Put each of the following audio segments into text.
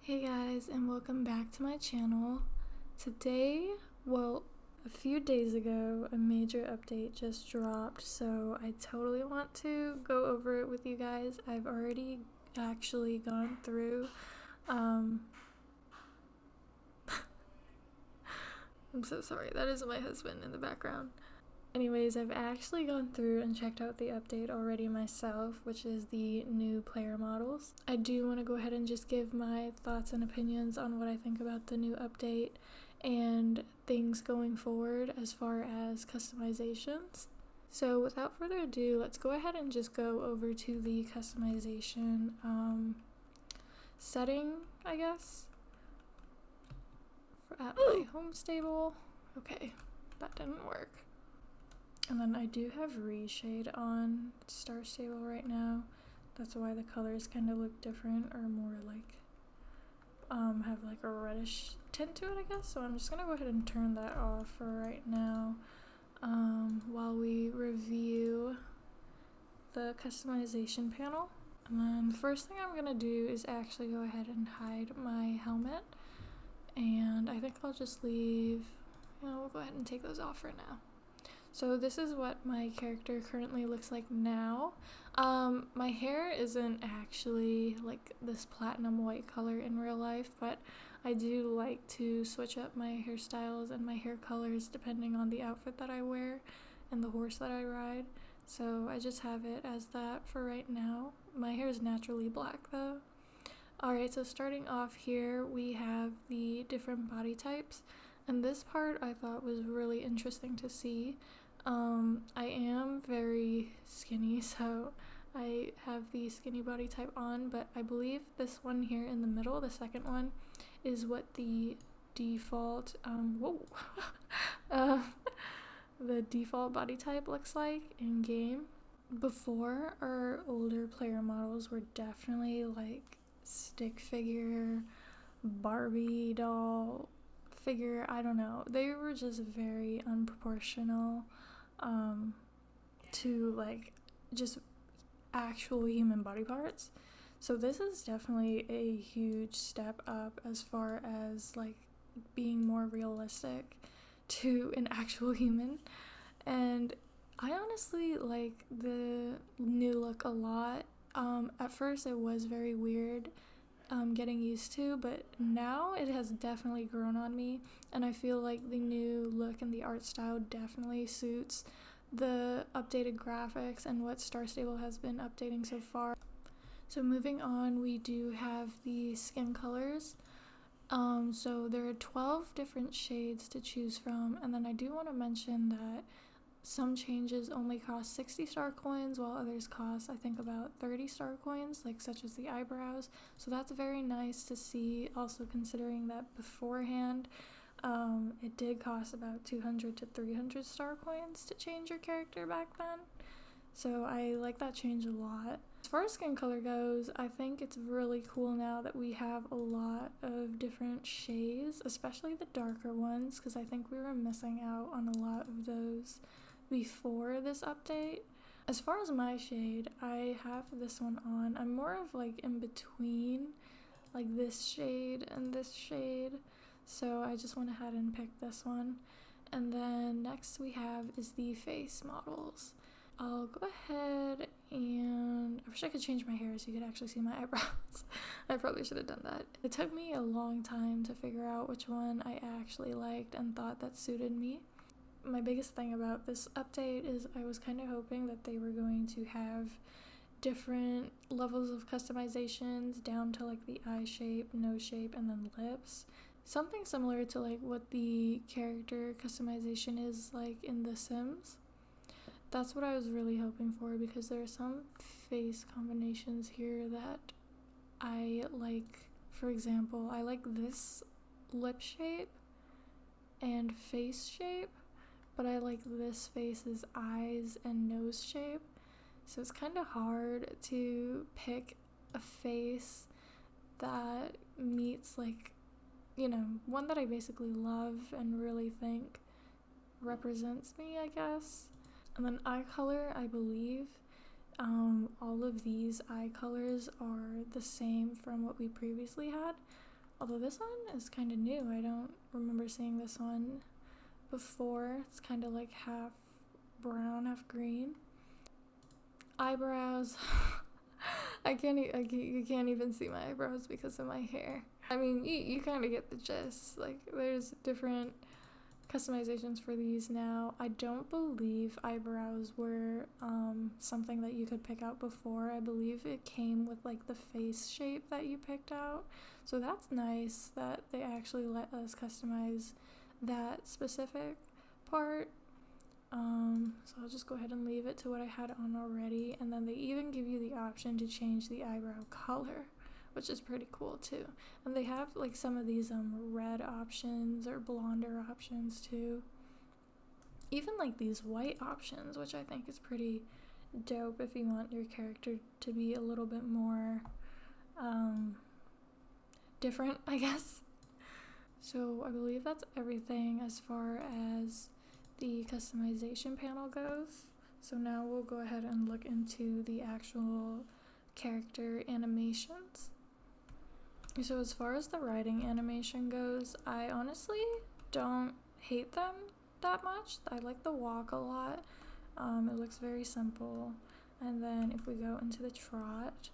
Hey guys, and welcome back to my channel. Today, a few days ago, a major update just dropped, so I totally want to go over it with you guys. I've already actually gone through, I'm so sorry, that is my husband in the background. Anyways, I've actually gone through and checked out the update already myself, which is the new player models. I do want to go ahead and just give my thoughts and opinions on what I think about the new update and things going forward as far as customizations. So without further ado, let's go ahead and just go over to the customization setting, I guess, at my home stable. Okay, that didn't work. And then I do have reshade on Star Stable right now. That's why the colors kind of look different, or more like have like a reddish tint to it, I guess. So I'm just gonna go ahead and turn that off for right now while we review the customization panel. And then the first thing I'm gonna do is actually go ahead and hide my helmet, and I think I'll just leave, we'll go ahead and take those off for now. So this is what my character currently looks like now. My hair isn't actually like this platinum white color in real life, but I do like to switch up my hairstyles and my hair colors depending on the outfit that I wear and the horse that I ride. So I just have it as that for right now. My hair is naturally black though. Alright, so starting off here, we have the different body types. And this part I thought was really interesting to see. I am very skinny, so I have the skinny body type on, but I believe this one here in the middle, the second one, is what the default, the default body type looks like in game. Before, our older player models were definitely like stick figure, Barbie doll figure, I don't know. They were just very unproportional to like just actual human body parts. So this is definitely a huge step up as far as like being more realistic to an actual human. And I honestly like the new look a lot. At first it was very weird getting used to, but now it has definitely grown on me, and I feel like the new look and the art style definitely suits the updated graphics and what Star Stable has been updating so far. So moving on, we do have the skin colors. So there are 12 different shades to choose from, and then I do want to mention that some changes only cost 60 star coins, while others cost, I think, about 30 star coins, like such as the eyebrows. So that's very nice to see, also considering that beforehand, it did cost about 200 to 300 star coins to change your character back then. So I like that change a lot. As far as skin color goes, I think it's really cool now that we have a lot of different shades, especially the darker ones, because I think we were missing out on a lot of those before this update. As far as my shade, I have this one on. I'm more of like in between like this shade and this shade, so I just went ahead and picked this one. And then next we have is the face models. I'll go ahead and I wish I could change my hair so you could actually see my eyebrows. I probably should have done that. It took me a long time to figure out which one I actually liked and thought that suited me. My biggest thing about this update is I was kind of hoping that they were going to have different levels of customizations down to like the eye shape, nose shape, and then lips. Something similar to like what the character customization is like in The Sims. That's what I was really hoping for, because there are some face combinations here that I like. For example, I like this lip shape and face shape, but I like this face's eyes and nose shape. So it's kind of hard to pick a face that meets like, one that I basically love and really think represents me, I guess. And then eye color, I believe all of these eye colors are the same from what we previously had, Although this one is kind of new. I don't remember seeing this one before. It's kind of like half brown, half green. Eyebrows. You can't even see my eyebrows because of my hair. I mean, you kind of get the gist. Like, there's different customizations for these now. I don't believe eyebrows were something that you could pick out before. I believe it came with like the face shape that you picked out. So that's nice that they actually let us customize that specific part. So I'll just go ahead and leave it to what I had on already, and then they even give you the option to change the eyebrow color, which is pretty cool too. And they have like some of these red options or blonder options too. Even like these white options, which I think is pretty dope if you want your character to be a little bit more different, I guess. So I believe that's everything as far as the customization panel goes. So now we'll go ahead and look into the actual character animations. So as far as the riding animation goes, I honestly don't hate them that much. I like the walk a lot. It looks very simple. And then if we go into the trot,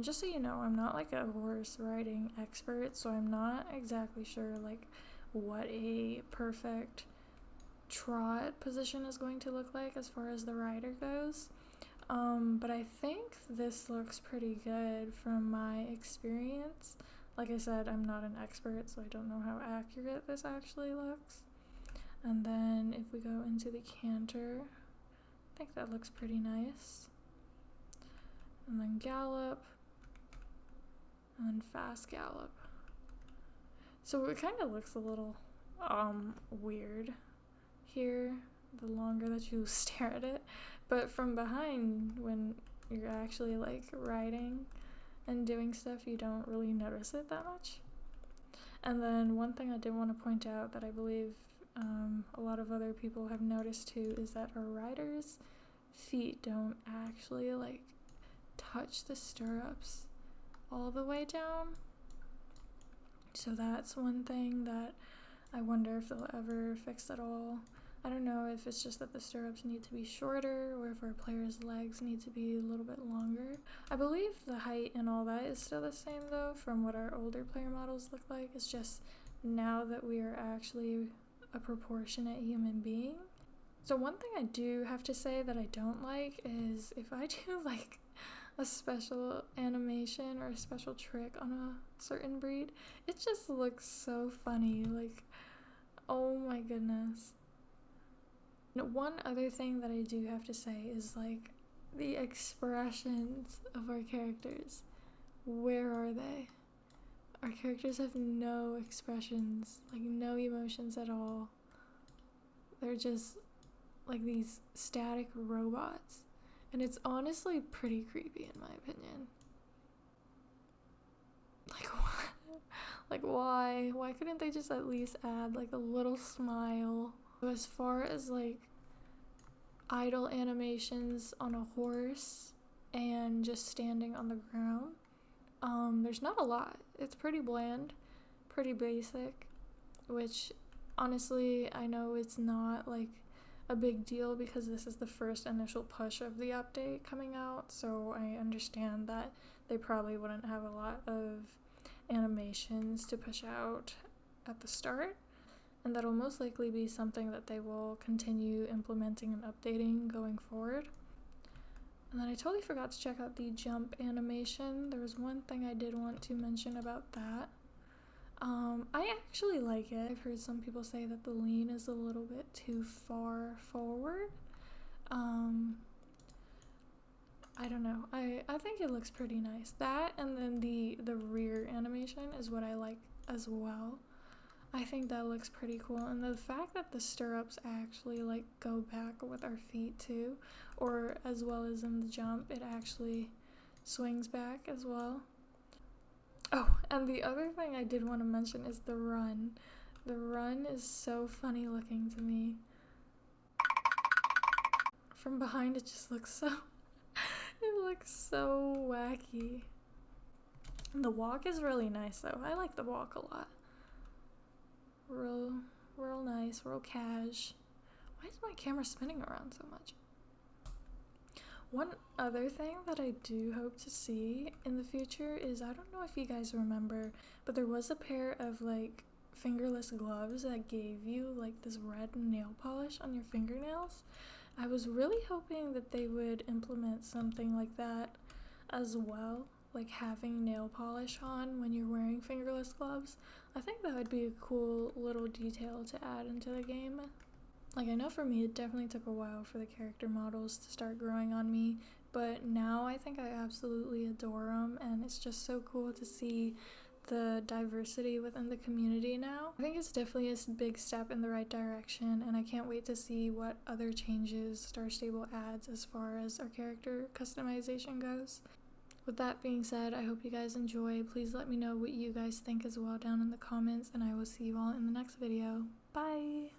just so you know, I'm not like a horse riding expert, so I'm not exactly sure like what a perfect trot position is going to look like as far as the rider goes. But I think this looks pretty good from my experience. Like I said, I'm not an expert, so I don't know how accurate this actually looks. And then if we go into the canter, I think that looks pretty nice. And then gallop, and then fast gallop. So it kind of looks a little weird here the longer that you stare at it, but from behind, when you're actually like riding and doing stuff, you don't really notice it that much. And then one thing I did want to point out that I believe a lot of other people have noticed too is that our riders' feet don't actually like touch the stirrups all the way down. So that's one thing that I wonder if they'll ever fix at all. I don't know if it's just that the stirrups need to be shorter or if our players' legs need to be a little bit longer. I believe the height and all that is still the same though from what our older player models look like. It's just now that we are actually a proportionate human being. So one thing I do have to say that I don't like is if I do like a special animation or a special trick on a certain breed, it just looks so funny. Like, oh my goodness. Now, one other thing that I do have to say is like the expressions of our characters. Where are they? Our characters have no expressions, like no emotions at all. They're just like these static robots. And it's honestly pretty creepy in my opinion. Like what? Like why? Why couldn't they just at least add like a little smile? As far as like idle animations on a horse and just standing on the ground, there's not a lot. It's pretty bland, pretty basic, which honestly I know it's not like a big deal because this is the first initial push of the update coming out, so I understand that they probably wouldn't have a lot of animations to push out at the start, and that'll most likely be something that they will continue implementing and updating going forward. And then I totally forgot to check out the jump animation. There was one thing I did want to mention about that. I actually like it. I've heard some people say that the lean is a little bit too far forward. I don't know. I think it looks pretty nice. That and then the rear animation is what I like as well. I think that looks pretty cool, and the fact that the stirrups actually like go back with our feet too, or as well as in the jump, it actually swings back as well. Oh, and the other thing I did want to mention is the run. The run is so funny looking to me. From behind it just looks so, it looks so wacky. The walk is really nice though. I like the walk a lot. Real nice, real cash. Why is my camera spinning around so much? One other thing that I do hope to see in the future is, I don't know if you guys remember, but there was a pair of like fingerless gloves that gave you like this red nail polish on your fingernails. I was really hoping that they would implement something like that as well, like having nail polish on when you're wearing fingerless gloves. I think that would be a cool little detail to add into the game. Like, I know for me it definitely took a while for the character models to start growing on me, but now I think I absolutely adore them, and it's just so cool to see the diversity within the community now. I think it's definitely a big step in the right direction, and I can't wait to see what other changes Star Stable adds as far as our character customization goes. With that being said, I hope you guys enjoy. Please let me know what you guys think as well down in the comments, and I will see you all in the next video. Bye!